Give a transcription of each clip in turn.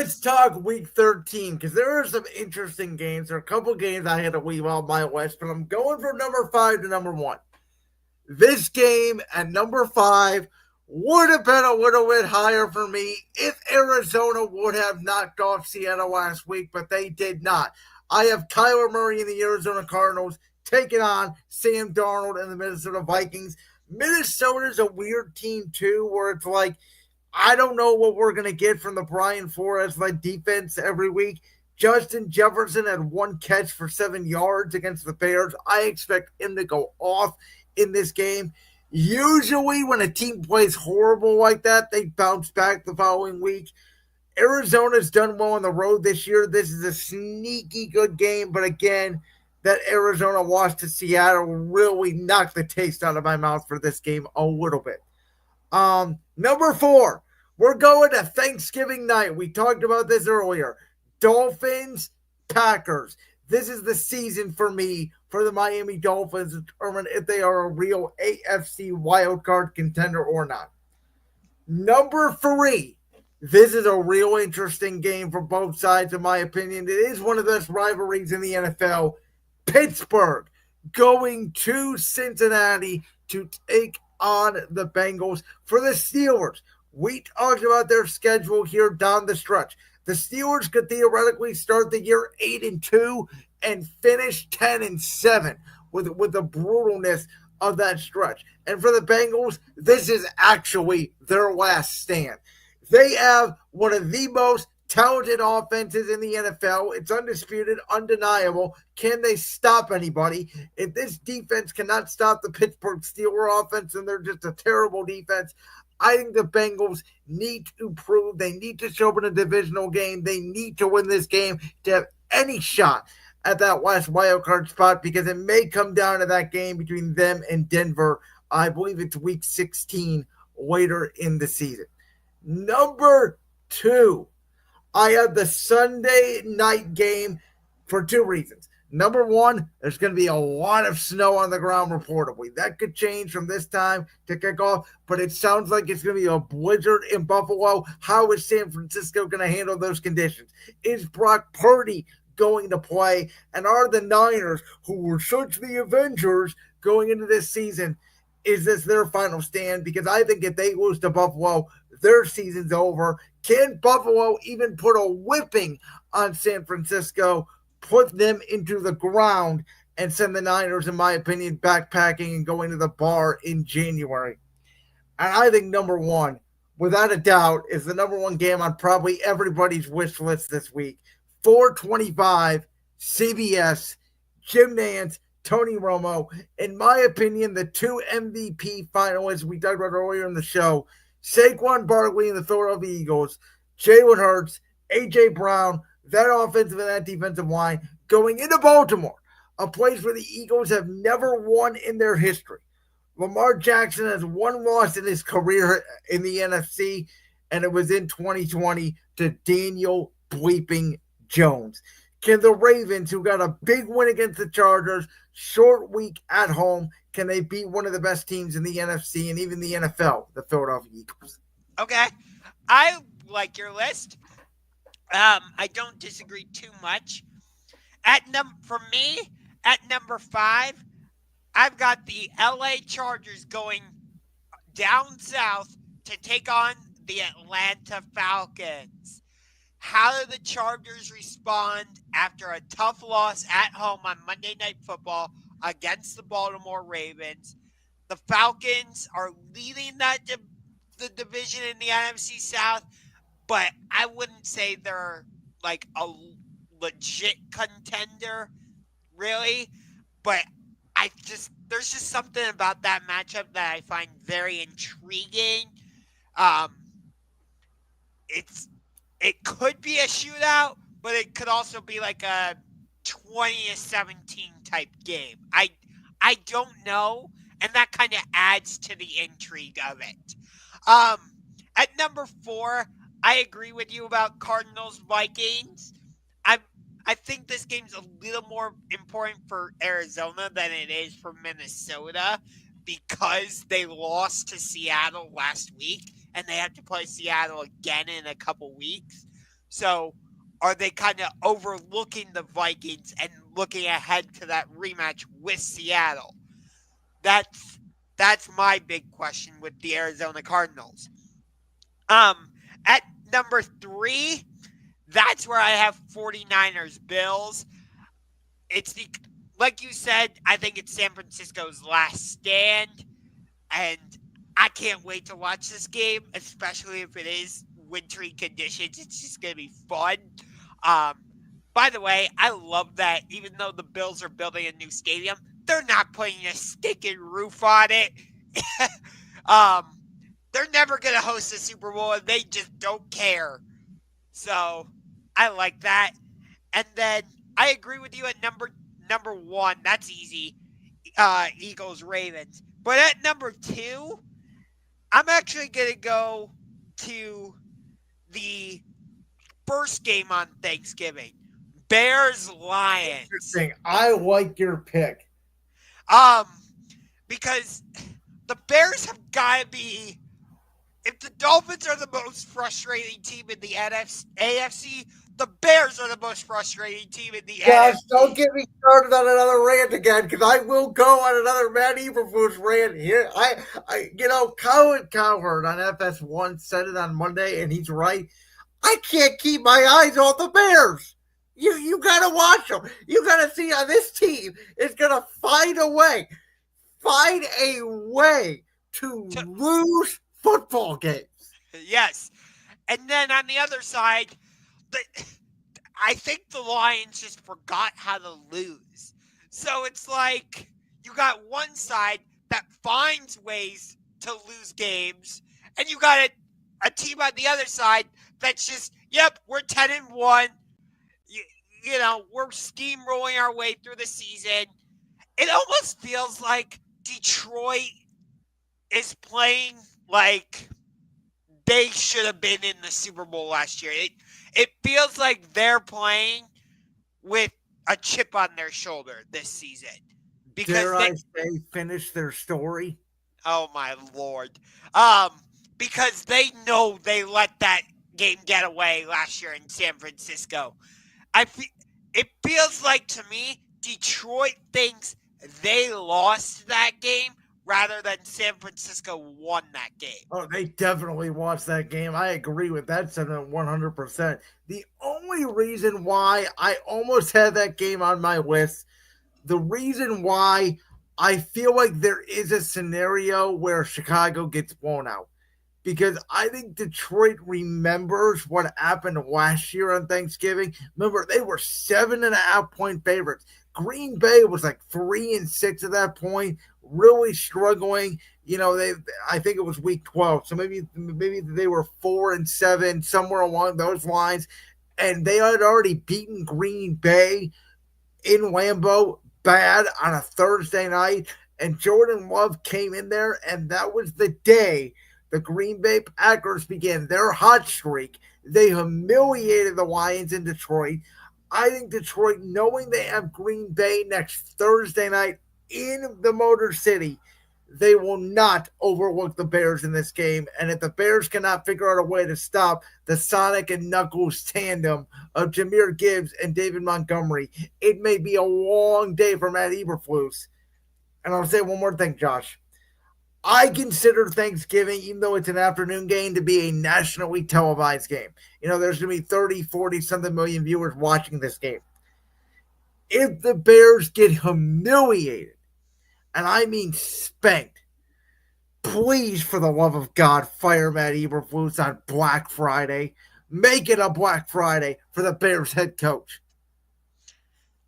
let's talk week 13 because there are some interesting games. There are a couple games I had to leave on my list, but I'm going from number 5 to number 1. This game at number 5 would have been a little bit higher for me if Arizona would have knocked off Seattle last week, but they did not. I have Kyler Murray and the Arizona Cardinals taking on Sam Darnold and the Minnesota Vikings. Minnesota's a weird team, too, where it's like, I don't know what we're going to get from the Brian Flores led defense every week. Justin Jefferson had one catch for 7 yards against the Bears. I expect him to go off in this game. Usually, when a team plays horrible like that, they bounce back the following week. Arizona's done well on the road this year. This is a sneaky good game, but again, that Arizona loss to Seattle really knocked the taste out of my mouth for this game a little bit. Number 4, we're going to Thanksgiving night. We talked about this earlier. Dolphins, Packers. This is the season for me for the Miami Dolphins to determine if they are a real AFC wildcard contender or not. Number 3, this is a real interesting game for both sides, in my opinion. It is one of the best rivalries in the NFL. Pittsburgh going to Cincinnati to take on the Bengals. For the Steelers, we talked about their schedule here down the stretch. The Steelers could theoretically start the year 8-2 and finish 10-7 with the brutalness of that stretch. And for the Bengals, this is actually their last stand. They have one of the most talented offenses in the NFL. It's undisputed, undeniable. Can they stop anybody? If this defense cannot stop the Pittsburgh Steelers offense, and they're just a terrible defense, I think the Bengals need to prove, they need to show up in a divisional game. They need to win this game to have any shot at that last wildcard spot, because it may come down to that game between them and Denver. I believe it's week 16 later in the season. Number 2, I have the Sunday night game for 2 reasons. Number 1, there's going to be a lot of snow on the ground reportedly. That could change from this time to kick off, but it sounds like it's going to be a blizzard in Buffalo. How is San Francisco going to handle those conditions? Is Brock Purdy going to play? And are the Niners, who were such the Avengers going into this season, is this their final stand? Because I think if they lose to Buffalo, their season's over. Can Buffalo even put a whipping on San Francisco, put them into the ground, and send the Niners, in my opinion, backpacking and going to the bar in January? And I think number 1, without a doubt, is the number 1 game on probably everybody's wish list this week. 425, CBS, Jim Nantz, Tony Romo. In my opinion, the 2 MVP finalists we talked about earlier in the show, Saquon Barkley and the Philadelphia Eagles, Jalen Hurts, A.J. Brown, that offensive and that defensive line, going into Baltimore, a place where the Eagles have never won in their history. Lamar Jackson has 1 loss in his career in the NFC, and it was in 2020 to Daniel bleeping Jones. Can the Ravens, who got a big win against the Chargers, short week at home, can they beat one of the best teams in the NFC and even the NFL, the Philadelphia Eagles? Okay. I like your list. I don't disagree too much. For me, at number 5, I've got the LA Chargers going down south to take on the Atlanta Falcons. How do the Chargers respond after a tough loss at home on Monday Night Football against the Baltimore Ravens? The Falcons are leading the division in the NFC South, but I wouldn't say they're like a legit contender, really. But there's just something about that matchup that I find very intriguing. It could be a shootout, but it could also be like a 20-17 type game. I don't know, and that kind of adds to the intrigue of it. At number 4, I agree with you about Cardinals Vikings. I think this game's a little more important for Arizona than it is for Minnesota because they lost to Seattle last week and they have to play Seattle again in a couple weeks. So are they kind of overlooking the Vikings and looking ahead to that rematch with Seattle? That's that's my big question with the Arizona Cardinals. At number 3, that's where I have 49ers Bills. It's the like you said, I think it's San Francisco's last stand, and I can't wait to watch this game, especially if it is wintry conditions. It's just gonna be fun. Um, by the way, I love that even though the Bills are building a new stadium, they're not putting a stinking roof on it. um, they're never gonna host a Super Bowl, and they just don't care. So I like that. And then I agree with you at number 1. That's easy. Eagles Ravens. But at number 2, I'm actually gonna go to the first game on Thanksgiving. Bears Lions. Interesting. I like your pick. Um, because the Bears have gotta be, if the Dolphins are the most frustrating team in the AFC, the Bears are the most frustrating team in the Gosh, don't NFC. get me started on another rant again, because I will go on another Matt Eberflus rant here. Colin Cowherd on FS1 said it on Monday, and he's right. I can't keep my eyes off the Bears. You gotta watch them. You gotta see how this team is gonna find a way to To, lose football games. yes. And then on the other side, the, I think the Lions just forgot how to lose. So it's like you got one side that finds ways to lose games, and you got a team on the other side that's just, yep, we're 10-1. You, we're steamrolling our way through the season. It almost feels like Detroit is playing like they should have been in the Super Bowl last year. It feels like they're playing with a chip on their shoulder this season because Dare they, I say, finish their story? oh my lord, um because they know they let that game get away last year in San Francisco. I fe- it feels like to me Detroit thinks they lost that game rather than San Francisco won that game. Oh, they definitely watched that game. I agree with that sentiment 100%. The only reason why I almost had that game on my list, the reason why I feel like there is a scenario where Chicago gets blown out, because I think Detroit remembers what happened last year on Thanksgiving. Remember, they were 7.5 point favorites. Green Bay was like 3-6 at that point, really struggling. I think it was week 12, so maybe they were 4-7, somewhere along those lines, and they had already beaten Green Bay in Lambeau bad on a Thursday night, and Jordan Love came in there, and that was the day the Green Bay Packers began their hot streak. They humiliated the Lions in Detroit. I think Detroit, knowing they have Green Bay next Thursday night in the Motor City, they will not overlook the Bears in this game. And if the Bears cannot figure out a way to stop the Sonic and Knuckles tandem of Jameer Gibbs and David Montgomery, it may be a long day for Matt Eberflus. And I'll say one more thing, Josh. I consider Thanksgiving, even though it's an afternoon game, to be a nationally televised game. There's going to be 30, 40 something million viewers watching this game. If the Bears get humiliated, and I mean spanked, please, for the love of God, fire Matt Eberflus on Black Friday. Make it a Black Friday for the Bears head coach.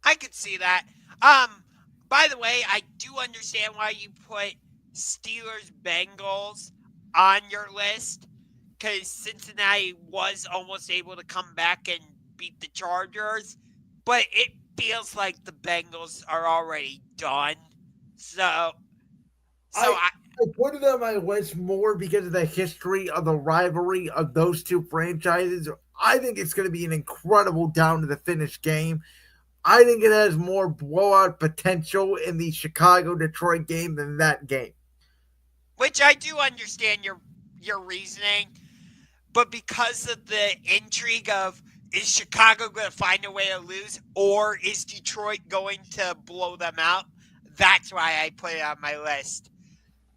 I could see that. Um, by the way, I do understand why you put Steelers Bengals on your list because Cincinnati was almost able to come back and beat the Chargers, but it feels like the Bengals are already done. So, so I I I put it on my list more because of the history of the rivalry of those two franchises. I think it's going to be an incredible down to the finish game. I think it has more blowout potential in the Chicago Detroit game than that game. which I do understand your reasoning, but because of the intrigue of is Chicago going to find a way to lose, or is Detroit going to blow them out? That's why I put it on my list.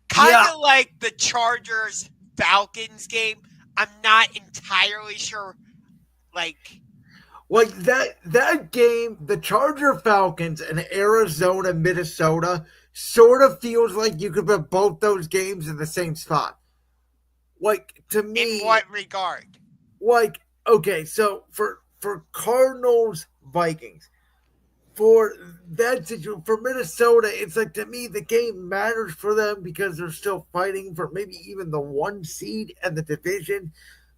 Kind Yeah, of like the Chargers Falcons game. I'm not entirely sure. Like, like that game, the Charger Falcons and Arizona Minnesota sort of feels like you could put both those games in the same spot. Like to in me, what regard? like okay, so for Cardinals Vikings, for that situation for Minnesota, it's like to me the game matters for them because they're still fighting for maybe even the one seed and the division,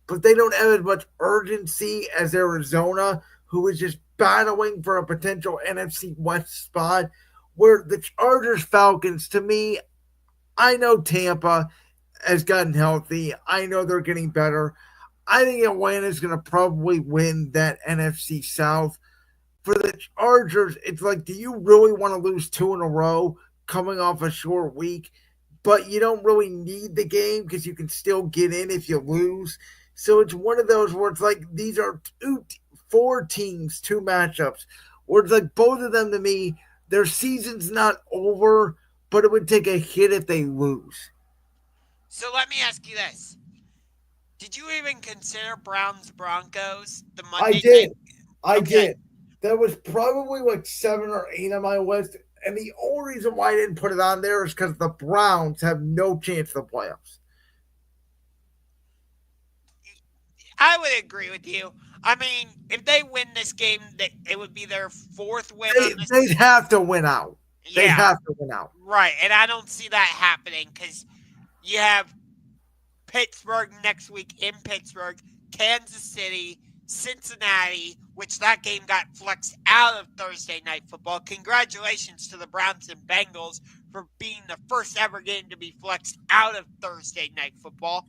but they don't have as much urgency as Arizona, who is just battling for a potential NFC West spot. Where the Chargers Falcons, to me, I know Tampa has gotten healthy. I know they're getting better. I think Atlanta's going to probably win that NFC South. For the Chargers, it's like, do you really want to lose two in a row coming off a short week? But you don't really need the game because you can still get in if you lose. So it's one of those where it's like these are four teams, two matchups, where it's like both of them to me, their season's not over, but it would take a hit if they lose. So let me ask you this. Did you even consider Browns Broncos the I Monday night? did. I Okay. did. That was probably like 7 or 8 on my list. And the only reason why I didn't put it on there is because the Browns have no chance in the playoffs. I would agree with you. I mean, if they win this game, it would be their fourth win on They'd this. have to win out. They'd Yeah, have to win out. right. And I don't see that happening because you have Pittsburgh next week in Pittsburgh, Kansas City, Cincinnati, which that game got flexed out of Thursday Night Football. Congratulations to the Browns and Bengals for being the first ever game to be flexed out of Thursday Night Football.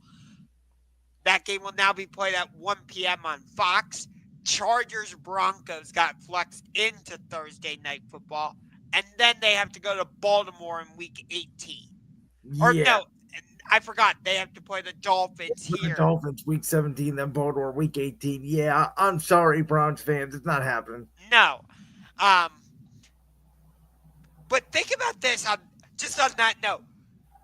That game will now be played at 1 p.m. on Fox. Chargers Broncos got flexed into Thursday Night Football. And then they have to go to Baltimore in week 18. Or Yeah. no, I forgot. They have to play the Dolphins The here. Dolphins week 17, then Baltimore week 18. Yeah, I'm sorry, Browns fans. It's not happening. No. Um, but think about this just on that note.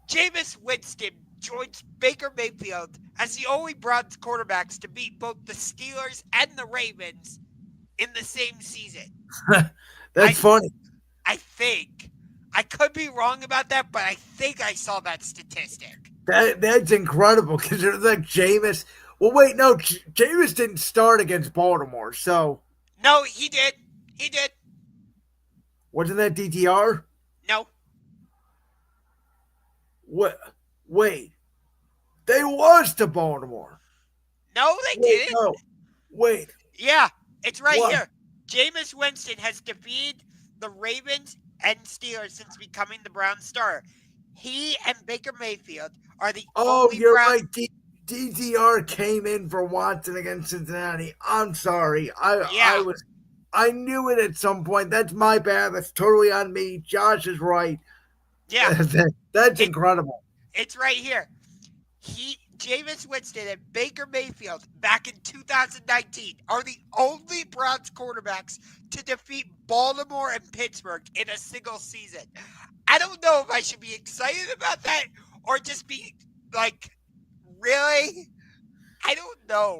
Jameis Winston joins Baker Mayfield as the only Browns quarterbacks to beat both the Steelers and the Ravens in the same season. That's funny. I think. I could be wrong about that, but I think I saw that statistic. That's incredible because there's like Jameis. Well, wait, no, Jameis didn't start against Baltimore, so No, he did. He did. wasn't that DTR? No. What? Wait, they lost to Baltimore. No, they Wait, didn't. no, wait, Yeah, it's right what? here. Jameis Winston has defeated the Ravens and Steelers since becoming the Browns starter. He and Baker Mayfield are the Oh, only you're Browns. right. DTR came in for Watson against Cincinnati. I'm sorry. I Yeah, was I knew it at some point. That's my bad. That's totally on me. Josh is right. yeah. That's It, incredible. it's right here. Jameis Winston and Baker Mayfield back in 2019 are the only Browns quarterbacks to defeat Baltimore and Pittsburgh in a single season. I don't know if I should be excited about that or just be like, really? I don't know.